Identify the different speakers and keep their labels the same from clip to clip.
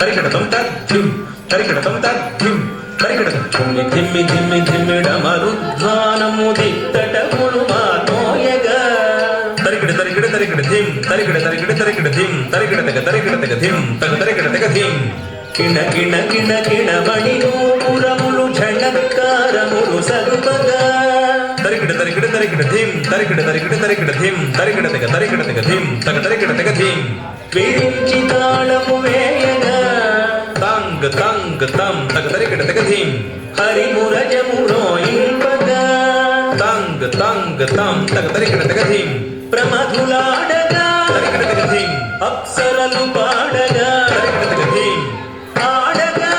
Speaker 1: తరికిడతం తద్ధిం తరికిడతం తద్ధిం తరికిడతం ధిమ్మి ధిమ్మి ధిమ్మి ధిమ్మిడమరుధ్వానము దిత్తటములు మాతోయగా తరికిడ తరికిడ తరికిడ ధిం తరికిడ తరికిడ తరికిడ ధిం తరికిడ తెగ ధిం తగ తరికిడ తెగ ధిం కిణ కిణ కిణ కిణ మణినూపురములు ఝణత్కారములు సగుపగా తరికిడ తరికిడ తరికిడ ధిం తరికిడ తరికిడ తరికిడ ధిం తరికిడ తెగ ధిం తగ తరికిడ తెగ ధిం విరించి తాళము వేయగా తంగ్ తంగ్ తం తగ తరికిడ తెగ ధిం హరిమురజములో ఇంపగా తంగ్ తంగ్ తం తగ తరికిడ తెగ ధిం ప్రమధులాడగా తరికిడ తెగ ధిం అప్సరలు పాడగా తరికిడ తెగ ధిం ఆడగా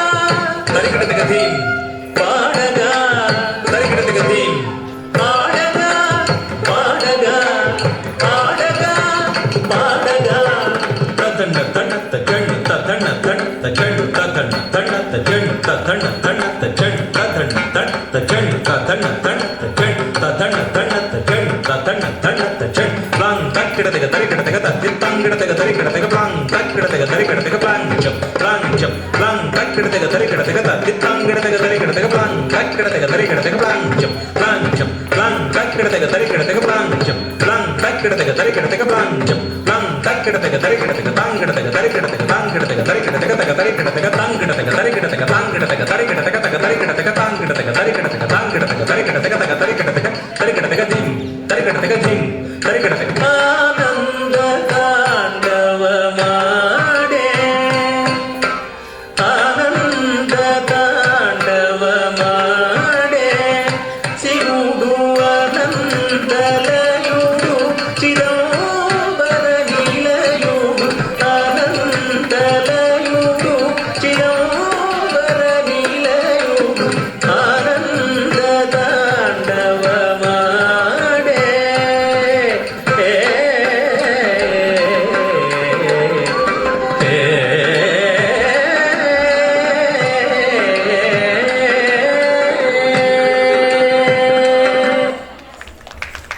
Speaker 1: తరికిడ తెగ ధిం పాడగా తరికిడ తెగ ధిం ఆడగా పాడగా ఆడగా పాడగా తదన్న తన్నత జన్ను తదన్న తన్నత జన్ను తదన్న తన్నత జన్ను తదన్న తన్నత జన్ను తదన్న తన్నత జన్ను తదన్న తన్నత జన్ను తదన్న తన్నత జన్ను తదన్న తన్నత జన్ను ప్లాంగ్ తక్కిడ తెగ తరికిడ తెగ తత్తిత్తంగిడ తెగ తరికిడ తెగ ప్లాంగ్ తక్కిడ తెగ తరికిడ తెగ ప్లాంగ్ జప్ ప్లాంగ్ తక్కిడ తెగ తరికిడ తెగ తత్తిత్తంగిడ తెగ తరికిడ తెగ ప్లాంగ్ తక్కిడ తెగ తరికిడ తెగ ప్లాంగ్ జప్ ప్లాంగ్ తక్కిడ తెగ తరికిడ తెగ ప్లాంగ్ జప్ ప్లాంగ్ తక్కిడ తెగ తరికిడ తెగ ప్లాంగ్ జప్ ప్లాంగ్ తక్కిడ తెగ తరికిడ తెగ తాంగిడ తెగ తరికిడ తెగ తాంగిడ తెగ తరికిడ తెగ తగ తరికిడ తెగ తాంగిడ తెగ తరికిడ తెగ తాంగిడ